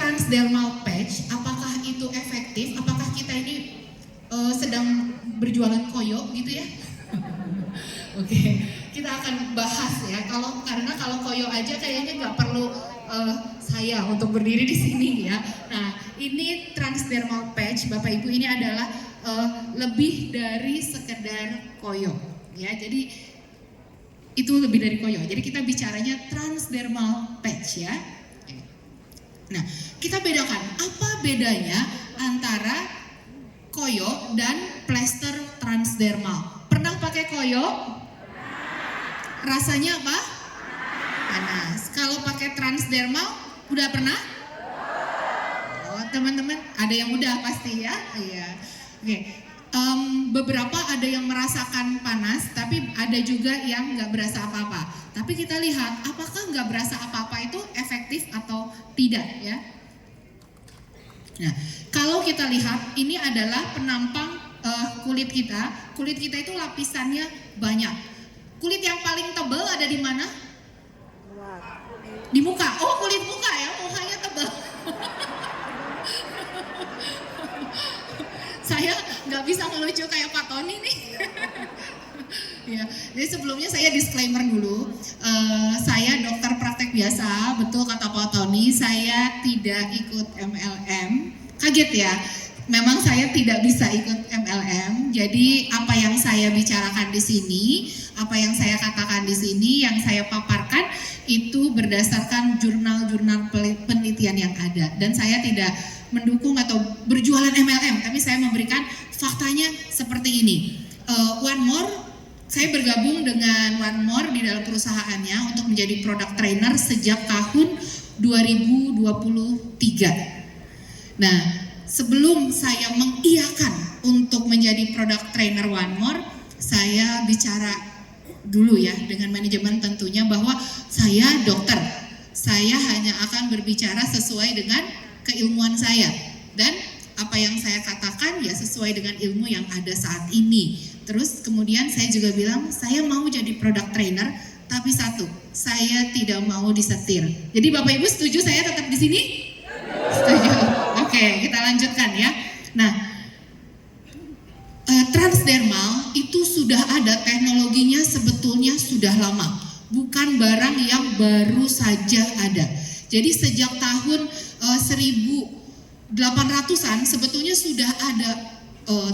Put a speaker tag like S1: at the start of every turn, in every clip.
S1: transdermal patch, apakah itu efektif? Apakah kita ini sedang berjualan koyo gitu ya? Oke, kita akan bahas ya. Karena kalau koyo aja kayaknya nggak perlu saya untuk berdiri di sini ya. Nah, ini transdermal patch, Bapak Ibu, ini adalah lebih dari sekedar koyo ya. Jadi itu lebih dari koyo. Jadi kita bicaranya transdermal patch ya. Nah, kita bedakan apa bedanya antara koyo dan plester transdermal. Pernah pakai koyo? Rasanya apa? Panas. Kalau pakai transdermal, udah pernah? Oh, teman-teman, ada yang udah pasti ya? Iya. Oke. Beberapa ada yang merasakan panas, tapi ada juga yang nggak berasa apa-apa. Tapi kita lihat, apakah nggak berasa apa-apa itu efektif atau tidak ya? Nah, kalau kita lihat, ini adalah penampang kulit kita. Kulit kita itu lapisannya banyak. Kulit yang paling tebal ada di mana? Di muka. Oh, kulit muka ya, mukanya tebal. Saya nggak bisa ngelucu kayak Pak Tony nih. Ya, jadi sebelumnya saya disclaimer dulu. Saya dokter praktek biasa, betul kata Pak Tony. Saya tidak ikut MLM. Kaget ya? Memang saya tidak bisa ikut MLM. Jadi apa yang saya bicarakan di sini, apa yang saya katakan di sini, yang saya paparkan itu berdasarkan jurnal-jurnal penelitian yang ada. Dan saya tidak mendukung atau berjualan MLM, tapi saya memberikan faktanya seperti ini. One More, saya bergabung dengan One More di dalam perusahaannya untuk menjadi product trainer sejak tahun 2023. Nah, sebelum saya mengiyakan untuk menjadi product trainer One More, saya bicara dulu ya dengan manajemen tentunya bahwa saya dokter. Saya hanya akan berbicara sesuai dengan keilmuan saya, dan apa yang saya katakan ya sesuai dengan ilmu yang ada saat ini. Terus kemudian saya juga bilang saya mau jadi product trainer, tapi satu, saya tidak mau disetir. Jadi Bapak Ibu setuju saya tetap di sini? Setuju. Oke, kita lanjutkan ya. Nah, transdermal itu sudah ada teknologinya, sebetulnya sudah lama, bukan barang yang baru saja ada. Jadi sejak tahun 1800-an sebetulnya sudah ada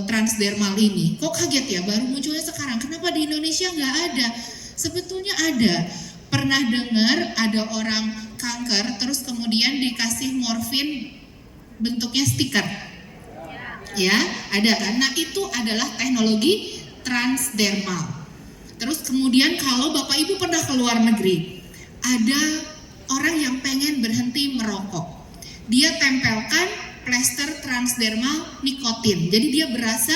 S1: transdermal ini. Kok kaget ya, baru munculnya sekarang? Kenapa di Indonesia nggak ada? Sebetulnya ada. Pernah dengar ada orang kanker terus kemudian dikasih morfin bentuknya stiker? Ya, ada kan? Nah, itu adalah teknologi transdermal. Terus kemudian kalau Bapak Ibu pernah ke luar negeri, ada orang yang pengen berhenti merokok. Dia tempelkan plester transdermal nikotin. Jadi dia berasa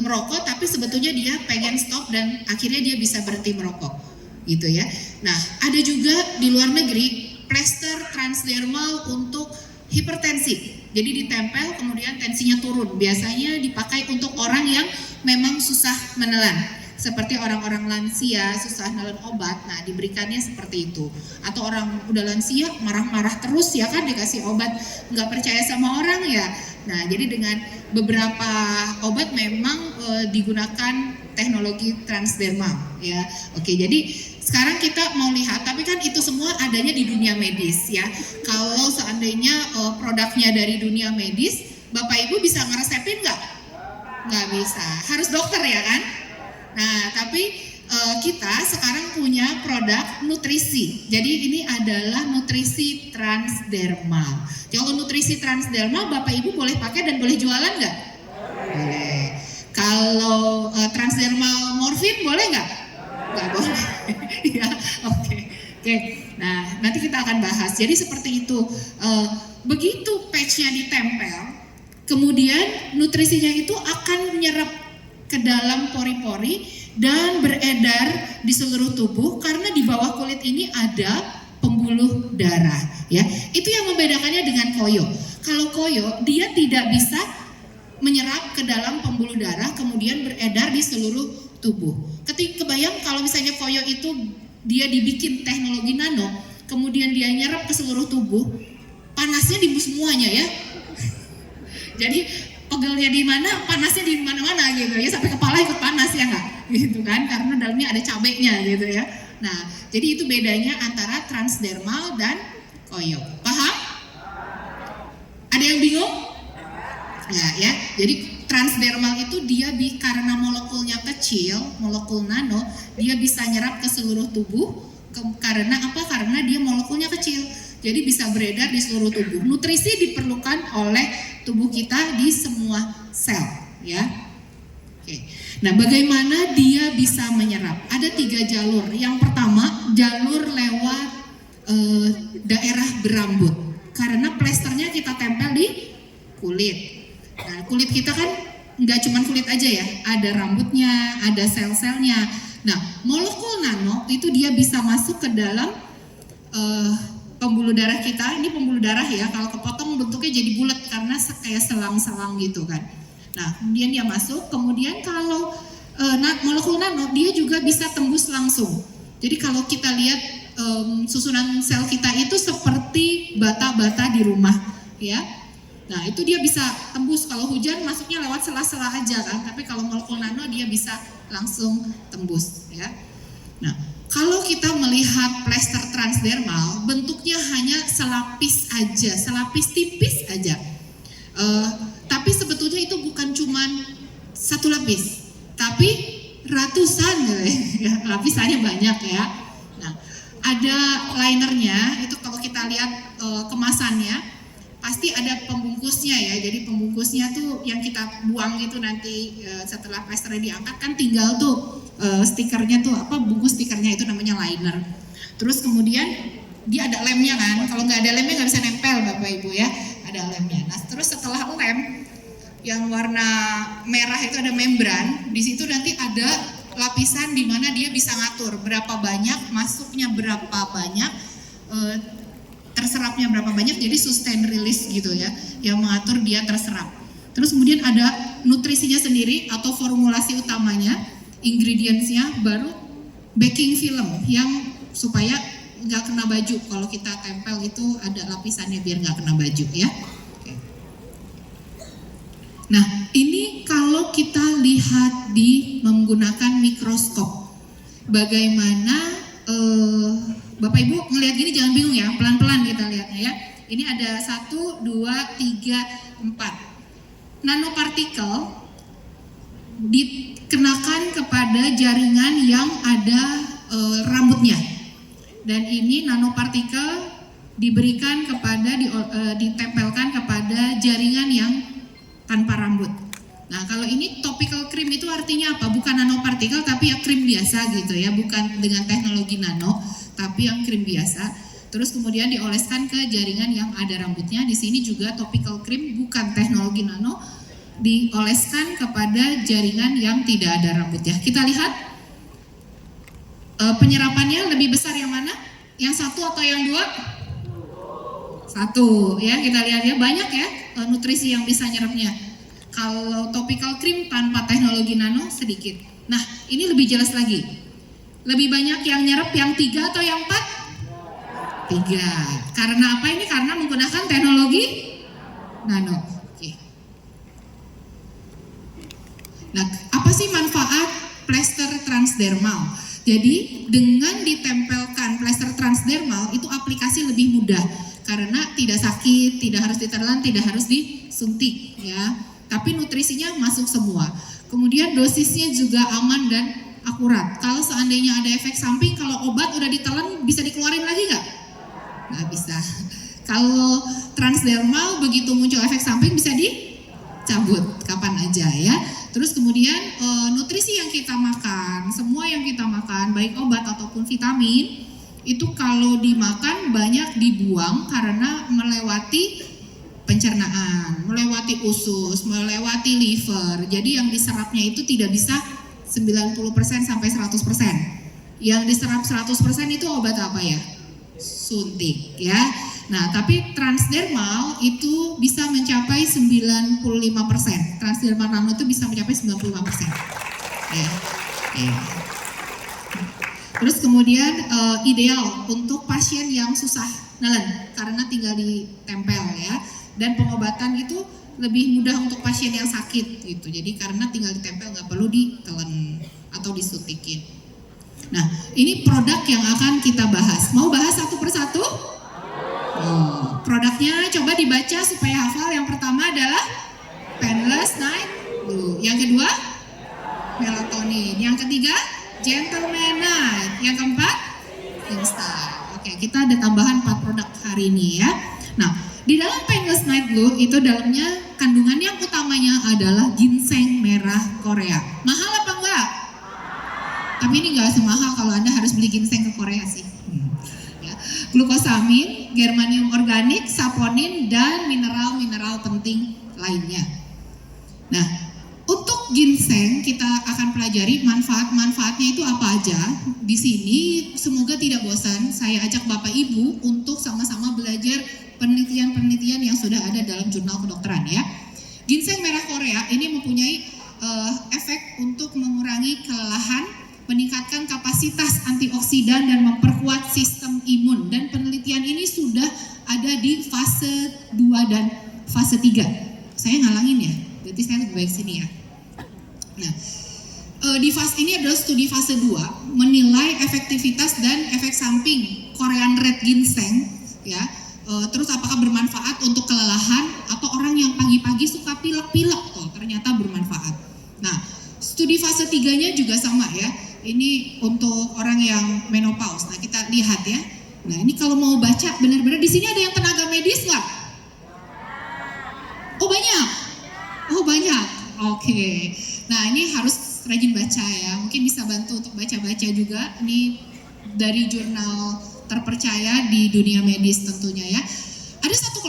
S1: merokok, tapi sebetulnya dia pengen stop dan akhirnya dia bisa berhenti merokok, gitu ya. Nah, ada juga di luar negeri plester transdermal untuk hipertensi. Jadi ditempel kemudian tensinya turun. Biasanya dipakai untuk orang yang memang susah menelan. Seperti orang-orang lansia susah nelen obat, nah diberikannya seperti itu. Atau orang udah lansia marah-marah terus ya kan, dikasih obat nggak percaya sama orang ya. Nah, jadi dengan beberapa obat memang digunakan teknologi transdermal ya. Oke, jadi sekarang kita mau lihat, tapi kan itu semua adanya di dunia medis ya. Kalau seandainya produknya dari dunia medis, Bapak Ibu bisa ngeresepin nggak? Nggak bisa, harus dokter ya kan? Nah, tapi kita sekarang punya produk nutrisi. Jadi ini adalah nutrisi transdermal. Kalau nutrisi transdermal Bapak Ibu boleh pakai dan boleh jualan nggak? Boleh. Kalau transdermal morfin boleh nggak? Nggak boleh. Ya, oke. Nah, nanti kita akan bahas. Jadi seperti itu. Begitu patchnya ditempel, kemudian nutrisinya itu akan menyerap ke dalam pori-pori dan beredar di seluruh tubuh karena di bawah kulit ini ada pembuluh darah ya. Itu yang membedakannya dengan koyo. Kalau koyo dia tidak bisa menyerap ke dalam pembuluh darah kemudian beredar di seluruh tubuh. Kebayang kalau misalnya koyo itu dia dibikin teknologi nano, kemudian dia nyerap ke seluruh tubuh, panasnya di semuanya ya. Jadi pegelnya di mana, panasnya di mana-mana gitu ya, sampai kepala ikut panas ya nggak, gitu kan? Karena dalamnya ada cabenya gitu ya. Nah, jadi itu bedanya antara transdermal dan koyo. Paham? Ada yang bingung? Ya. Jadi transdermal itu dia karena molekulnya kecil, molekul nano, dia bisa nyerap ke seluruh tubuh. Karena apa? Karena dia molekulnya kecil. Jadi bisa beredar di seluruh tubuh. Nutrisi diperlukan oleh tubuh kita di semua sel, ya. Oke. Nah, bagaimana dia bisa menyerap? Ada 3 jalur. Yang pertama, jalur lewat daerah berambut. Karena plesternya kita tempel di kulit. Nah, kulit kita kan nggak cuma kulit aja ya, ada rambutnya, ada sel-selnya. Nah, molekul nano itu dia bisa masuk ke dalam pembuluh darah kita. Ini pembuluh darah ya, kalau kepotong bentuknya jadi bulat karena kayak selang-selang gitu kan. Nah, kemudian dia masuk, kemudian kalau molekul nano dia juga bisa tembus langsung. Jadi kalau kita lihat susunan sel kita itu seperti bata-bata di rumah ya. Nah, itu dia bisa tembus. Kalau hujan masuknya lewat sela-sela aja kan, tapi kalau molekul nano dia bisa langsung tembus ya. Nah, kalau kita melihat plester transdermal, bentuknya hanya selapis aja, selapis tipis aja. Tapi sebetulnya itu bukan cuman satu lapis, tapi ratusan ya, lapisannya banyak ya. Nah, ada linernya, itu kalau kita lihat kemasannya, pasti ada pembungkusnya ya. Jadi pembungkusnya tuh yang kita buang itu nanti setelah plesternya diangkat kan tinggal tuh stikernya tuh apa, bungkus stikernya itu namanya liner. Terus kemudian dia ada lemnya kan, kalau nggak ada lemnya nggak bisa nempel Bapak Ibu ya, ada lemnya. Nah terus setelah lem yang warna merah itu ada membran, di situ nanti ada lapisan di mana dia bisa ngatur berapa banyak masuknya, berapa banyak terserapnya, berapa banyak, jadi sustain release gitu ya, yang mengatur dia terserap. Terus kemudian ada nutrisinya sendiri atau formulasi utamanya, ingredientsnya, baru backing film yang supaya nggak kena baju. Kalau kita tempel itu ada lapisannya biar nggak kena baju ya. Oke. Nah ini kalau kita lihat di menggunakan mikroskop, bagaimana Bapak Ibu ngelihat gini jangan bingung ya, pelan-pelan kita lihatnya ya. Ini ada 1, 2, 3, 4 nanopartikel dikenakan kepada jaringan yang ada rambutnya. Dan ini nanopartikel diberikan kepada ditempelkan kepada jaringan yang tanpa rambut. Nah kalau ini topical cream itu artinya apa? Bukan nanopartikel tapi ya krim biasa gitu ya, bukan dengan teknologi nano, tapi yang krim biasa. Terus kemudian dioleskan ke jaringan yang ada rambutnya. Di sini juga topical cream bukan teknologi nano, dioleskan kepada jaringan yang tidak ada rambutnya. Kita lihat penyerapannya lebih besar yang mana? Yang 1 atau yang 2? 1 ya, kita lihat ya, banyak ya nutrisi yang bisa nyerapnya. Kalau topical cream tanpa teknologi nano sedikit. Nah ini lebih jelas lagi. Lebih banyak yang nyerap yang 3 atau yang 4? 3. Karena apa ini? Karena menggunakan teknologi nano. Oke. Nah apa sih manfaat plester transdermal? Jadi dengan ditempelkan plester transdermal itu aplikasi lebih mudah. Karena tidak sakit, tidak harus ditelan, tidak harus disuntik ya. Tapi nutrisinya masuk semua. Kemudian dosisnya juga aman dan akurat. Kalau seandainya ada efek samping, kalau obat udah ditelan bisa dikeluarin lagi nggak? Nggak bisa. Kalau transdermal begitu muncul efek samping bisa dicabut kapan aja ya. Terus kemudian nutrisi yang kita makan, semua yang kita makan baik obat ataupun vitamin itu kalau dimakan banyak dibuang karena melewati pencernaan, melewati usus, melewati liver. Jadi yang diserapnya itu tidak bisa 90% sampai 100%. Yang diserap 100% itu obat apa ya? Suntik ya. Nah, tapi transdermal itu bisa mencapai 95%. Transdermal nano itu bisa mencapai 95%. Ya. Ya. Terus kemudian ideal untuk pasien yang susah nelen karena tinggal ditempel ya. Dan pengobatan itu lebih mudah untuk pasien yang sakit gitu. Jadi karena tinggal ditempel nggak perlu ditelen atau disuntikin. Nah, ini produk yang akan kita bahas. Mau bahas satu persatu? Produknya coba dibaca supaya hafal. Yang pertama adalah Painless Night Blue. Yang kedua Melatonin. Yang ketiga Gentleman Night. Yang keempat Instant. Oke, kita ada tambahan 4 produk hari ini ya. Nah, di dalam Painless Night Blue itu dalamnya kandungan yang utamanya adalah ginseng merah Korea. Mahal apa enggak? Tapi ini enggak semahal kalau Anda harus beli ginseng ke Korea sih. Ya. Glukosamin, germanium organik, saponin, dan mineral-mineral penting lainnya. Nah, untuk ginseng kita akan pelajari manfaat-manfaatnya itu apa aja. Di sini semoga tidak bosan. Saya ajak Bapak Ibu untuk sama-sama belajar penelitian-penelitian yang sudah ada dalam jurnal kedokteran ya. Ginseng merah Korea ini mempunyai efek untuk mengurangi kelelahan, meningkatkan kapasitas antioksidan dan memperkuat sistem imun. Dan penelitian ini sudah ada di fase 2 dan fase 3. Saya ngalangin ya, berarti saya lebih baik sini ya. Nah, di fase ini adalah studi fase 2 menilai efektivitas dan efek samping Korean Red Ginseng ya. Terus apakah bermanfaat untuk kelelahan atau orang yang pagi-pagi suka pilek-pilek tuh ternyata bermanfaat. Nah, studi fase 3-nya juga sama ya. Ini untuk orang yang menopause. Nah, kita lihat ya. Nah, ini kalau mau baca benar-benar di sini ada yang tenaga medis nggak? Oh, banyak. Oh, banyak. Oke. Nah, ini harus rajin baca ya. Mungkin bisa bantu untuk baca-baca juga. Ini dari jurnal terpercaya di dunia medis tentunya ya. Ada satu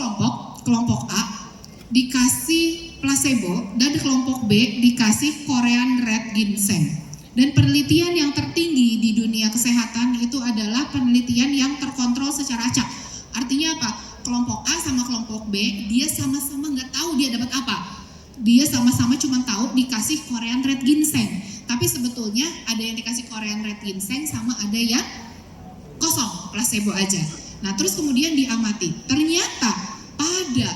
S1: kelompok A dikasih placebo dan kelompok B dikasih Korean Red Ginseng. Dan penelitian yang tertinggi di dunia kesehatan itu adalah penelitian yang terkontrol secara acak. Artinya apa? Kelompok A sama kelompok B dia sama-sama nggak tahu dia dapat apa. Dia sama-sama cuma tahu dikasih Korean Red Ginseng. Tapi sebetulnya ada yang dikasih Korean Red Ginseng sama ada yang kosong, placebo aja. Nah, terus kemudian diamati. Ternyata pada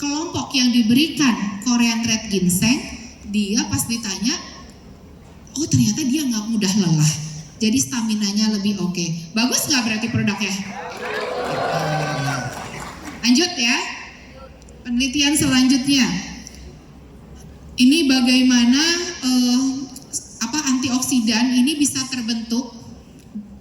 S1: kelompok yang diberikan Korean Red Ginseng, dia pas ditanya, oh ternyata dia nggak mudah lelah. Jadi staminanya lebih oke. Bagus nggak berarti produknya? Lanjut ya. Penelitian selanjutnya. Ini bagaimana antioksidan ini bisa terbentuk,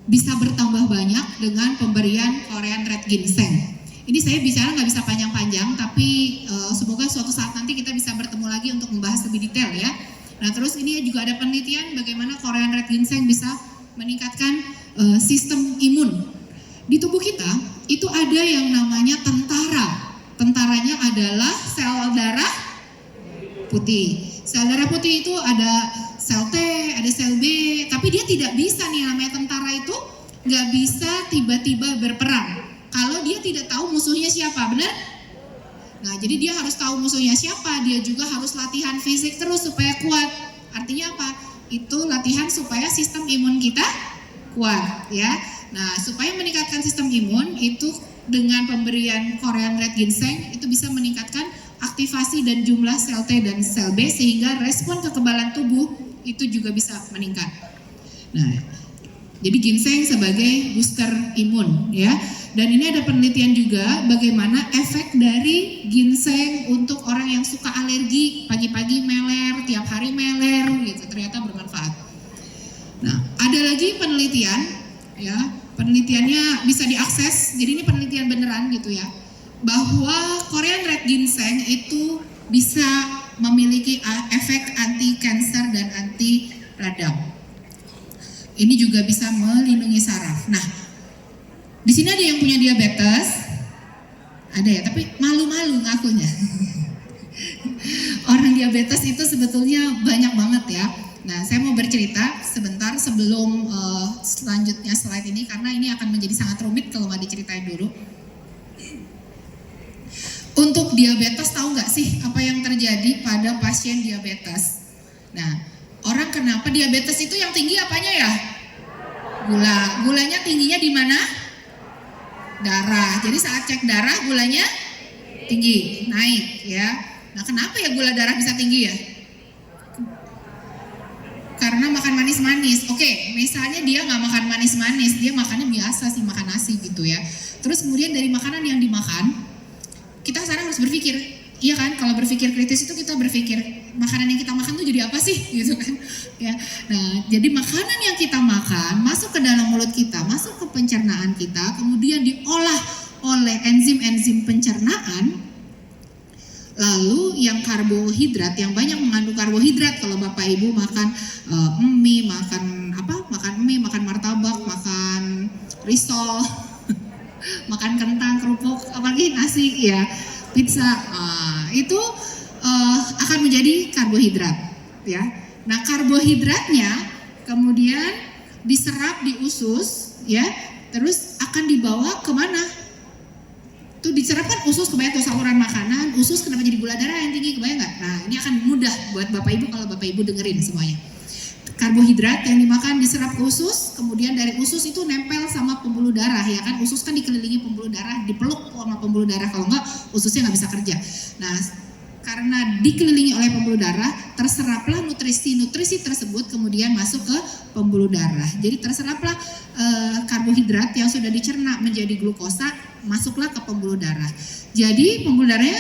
S1: bisa bertambah banyak dengan pemberian Korean Red Ginseng. Ini saya bicara nggak bisa panjang-panjang, tapi semoga suatu saat nanti kita bisa bertemu lagi untuk membahas lebih detail ya. Nah, terus ini juga ada penelitian bagaimana Korean Red Ginseng bisa meningkatkan sistem imun. Di tubuh kita itu ada yang namanya tentara. Tentaranya adalah sel darah putih. Sel darah putih itu ada sel T, ada sel B, tapi dia tidak bisa nih namanya tentara itu nggak bisa tiba-tiba berperang kalau dia tidak tahu musuhnya siapa, benar? Nah, jadi dia harus tahu musuhnya siapa, dia juga harus latihan fisik terus supaya kuat. Artinya apa? Itu latihan supaya sistem imun kita kuat ya. Nah, supaya meningkatkan sistem imun itu dengan pemberian Korean Red Ginseng itu bisa meningkatkan aktivasi dan jumlah sel T dan sel B sehingga respon kekebalan tubuh itu juga bisa meningkat. Nah, jadi ginseng sebagai booster imun ya. Dan ini ada penelitian juga bagaimana efek dari ginseng untuk orang yang suka alergi, pagi-pagi meler, tiap hari meler gitu, ternyata bermanfaat. Nah, ada lagi penelitian ya. Penelitiannya bisa diakses. Jadi ini penelitian beneran gitu ya. Bahwa Korean Red Ginseng itu bisa memiliki efek anti kanker dan anti radang. Ini juga bisa melindungi saraf. Nah, di sini ada yang punya diabetes, ada ya, tapi malu-malu ngakunya. Orang diabetes itu sebetulnya banyak banget ya. Nah, saya mau bercerita sebentar sebelum selanjutnya slide ini karena ini akan menjadi sangat rumit kalau nggak diceritain dulu. Untuk diabetes tahu nggak sih apa yang terjadi pada pasien diabetes? Nah, orang kenapa diabetes itu yang tinggi apanya ya? Gulanya tingginya di mana? Darah. Jadi saat cek darah gulanya tinggi, naik ya. Nah, kenapa ya gula darah bisa tinggi ya? Karena makan manis-manis. Oke, misalnya dia nggak makan manis-manis, dia makannya biasa sih, makan nasi gitu ya. Terus kemudian dari makanan yang dimakan, kita sekarang harus berpikir, iya kan? Kalau berpikir kritis itu kita berpikir makanan yang kita makan tuh jadi apa sih, gitu kan? Ya. Nah, jadi makanan yang kita makan masuk ke dalam mulut kita, masuk ke pencernaan kita, kemudian diolah oleh enzim-enzim pencernaan. Lalu yang karbohidrat, yang banyak mengandung karbohidrat, kalau Bapak Ibu makan mie, makan mie, makan martabak, makan risol, makan kentang, kerupuk, apalagi nasi ya, pizza, itu akan menjadi karbohidrat ya. Nah, karbohidratnya kemudian diserap di usus ya, terus akan dibawa kemana? Tuh diserap kan usus, kebayang tuh saluran makanan, usus kenapa jadi gula darah yang tinggi, kebayang nggak? Nah, ini akan mudah buat Bapak Ibu kalau Bapak Ibu dengerin semuanya. Karbohidrat yang dimakan diserap ke usus, kemudian dari usus itu nempel sama pembuluh darah ya kan, usus kan dikelilingi pembuluh darah, dipeluk sama pembuluh darah, kalau enggak ususnya nggak bisa kerja. Nah, karena dikelilingi oleh pembuluh darah, terseraplah nutrisi tersebut kemudian masuk ke pembuluh darah. Jadi terseraplah karbohidrat yang sudah dicerna menjadi glukosa, masuklah ke pembuluh darah. Jadi pembuluh darahnya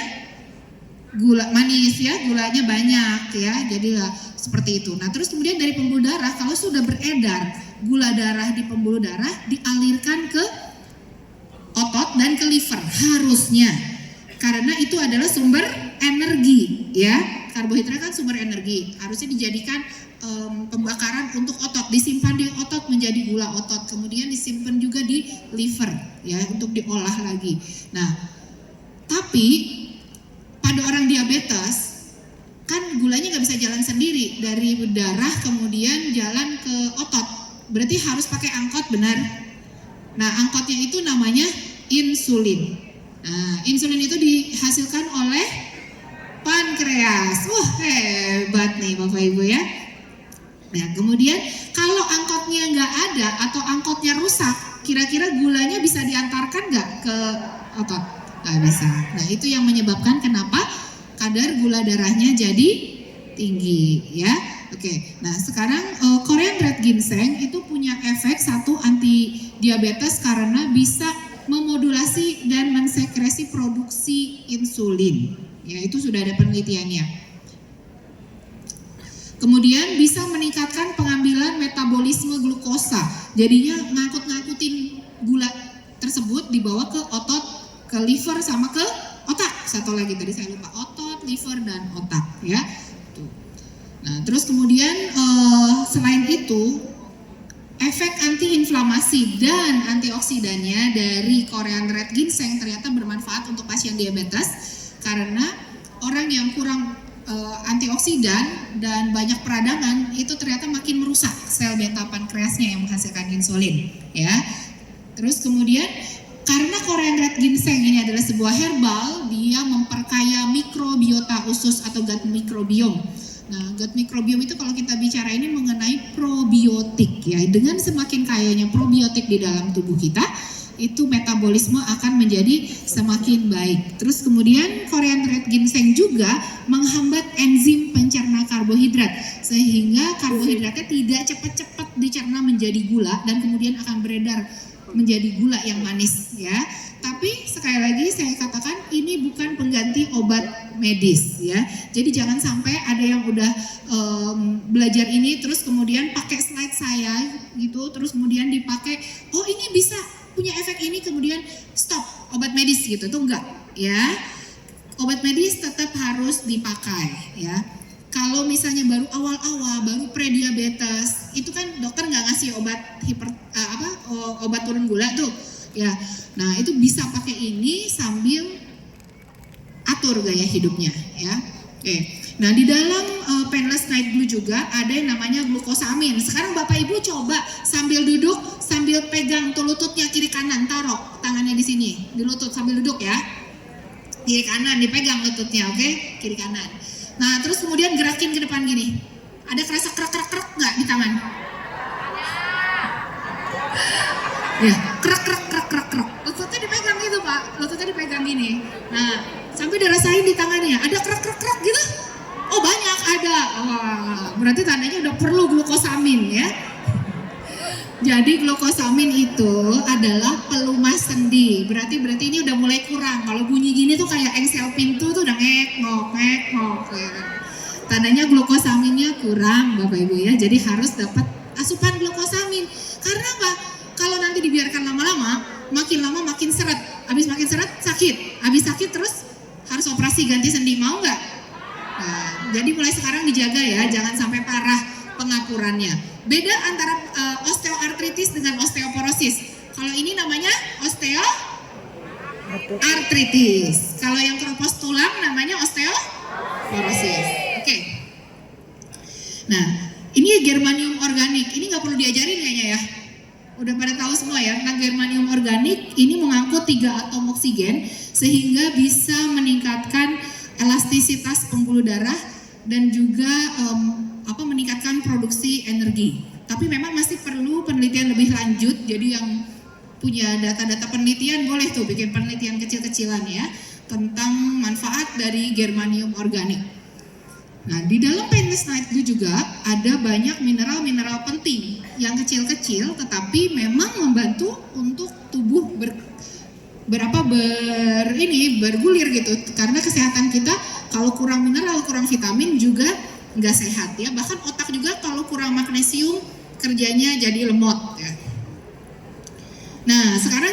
S1: gula manis ya, gulanya banyak ya, jadilah seperti itu. Nah, terus kemudian dari pembuluh darah, kalau sudah beredar gula darah di pembuluh darah, dialirkan ke otot dan ke liver harusnya, karena itu adalah sumber energi ya. Karbohidrat kan sumber energi, harusnya dijadikan pembakaran untuk otot, disimpan di otot menjadi gula otot, kemudian disimpan juga di liver ya untuk diolah lagi. Nah, tapi pada orang diabetes kan gulanya nggak bisa jalan sendiri dari darah kemudian jalan ke otot, berarti harus pakai angkot, benar? Nah, angkotnya itu namanya insulin. Nah, insulin itu dihasilkan oleh pankreas. Wah, hebat nih Bapak Ibu ya. Nah, kemudian kalau angkotnya nggak ada atau angkotnya rusak, kira-kira gulanya bisa diantarkan nggak ke otot? Nggak bisa. Nah, itu yang menyebabkan kenapa kadar gula darahnya jadi tinggi ya. Oke, nah sekarang Korean red ginseng itu punya efek satu anti diabetes karena bisa memodulasi dan mensekresi produksi insulin. Ya, itu sudah ada penelitiannya. Kemudian bisa meningkatkan pengambilan metabolisme glukosa. Jadinya ngangkut-ngangkutin gula tersebut dibawa ke otot, ke liver sama ke otak. Satu lagi tadi saya lupa, otot, liver dan otak ya. Tuh. Nah, terus kemudian selain itu efek antiinflamasi dan antioksidannya dari Korean red ginseng ternyata bermanfaat untuk pasien diabetes karena orang yang kurang antioksidan dan banyak peradangan itu ternyata makin merusak sel beta pankreasnya yang menghasilkan insulin ya. Terus kemudian karena Korean red ginseng ini adalah sebuah herbal, dia memperkaya mikrobiota usus atau gut microbiome. Nah, gut microbiome itu kalau kita bicara ini mengenai probiotik ya. Dengan semakin kayanya probiotik di dalam tubuh kita, itu metabolisme akan menjadi semakin baik. Terus kemudian Korean red ginseng juga menghambat enzim pencerna karbohidrat sehingga karbohidratnya tidak cepat-cepat dicerna menjadi gula dan kemudian akan beredar menjadi gula yang manis ya. Tapi sekali lagi saya katakan ini bukan pengganti obat medis ya. Jadi jangan sampai ada yang udah belajar ini terus kemudian pakai slide saya gitu, terus kemudian dipakai, oh ini bisa punya efek ini, kemudian stop obat medis gitu, tuh enggak ya. Obat medis tetap harus dipakai ya. Kalau misalnya baru awal-awal, baru prediabetes, itu kan dokter nggak ngasih obat obat turun gula tuh ya. Nah, itu bisa pakai ini sambil atur gaya hidupnya ya. Oke. Nah, di dalam Painless Night Blue juga ada yang namanya glukosamin. Sekarang Bapak Ibu coba sambil duduk, sambil pegang tuh lututnya kiri kanan, taruh tangannya di sini, di lutut sambil duduk ya. Kiri kanan dipegang lututnya, oke? Kiri kanan. Nah, terus kemudian gerakin ke depan gini. Ada kerasa krek-krek-krek nggak di tangan? Ya, krek. Lututnya dipegang gitu Pak, lututnya dipegang gini. Nah, sampai dirasain di tangannya, ada krek gitu. Oh banyak ada, wah berarti tandanya udah perlu glukosamin ya. Jadi glukosamin itu adalah pelumas sendi. Berarti ini udah mulai kurang. Kalau bunyi gini tuh kayak engsel pintu tuh udah ngek-ngok ya. Tandanya glukosaminnya kurang Bapak Ibu ya. Jadi harus dapat asupan glukosamin. Karena apa? Kalau nanti dibiarkan lama-lama, makin seret. Habis makin seret sakit. Habis sakit terus harus operasi ganti sendi, mau nggak? Nah, jadi mulai sekarang dijaga ya, jangan sampai parah pengapurannya. Beda antara osteoartritis dengan osteoporosis. Kalau ini namanya osteoartritis. Kalau yang keropos tulang namanya osteoporosis. Oke. Nah, ini germanium organik. Ini nggak perlu diajarin kayaknya ya. Udah pada tahu semua ya. Nah, germanium organik ini mengangkut 3 atom oksigen sehingga bisa meningkatkan elastisitas pembuluh darah dan juga meningkatkan produksi energi. Tapi memang masih perlu penelitian lebih lanjut. Jadi yang punya data-data penelitian boleh tuh bikin penelitian kecil-kecilan ya tentang manfaat dari germanium organik. Nah, di dalam painless night blue juga ada banyak mineral-mineral penting yang kecil-kecil tetapi memang membantu untuk tubuh bergulir gitu. Karena kesehatan kita kalau kurang mineral, kurang vitamin juga nggak sehat ya. Bahkan otak juga kalau kurang magnesium kerjanya jadi lemot ya. Nah, sekarang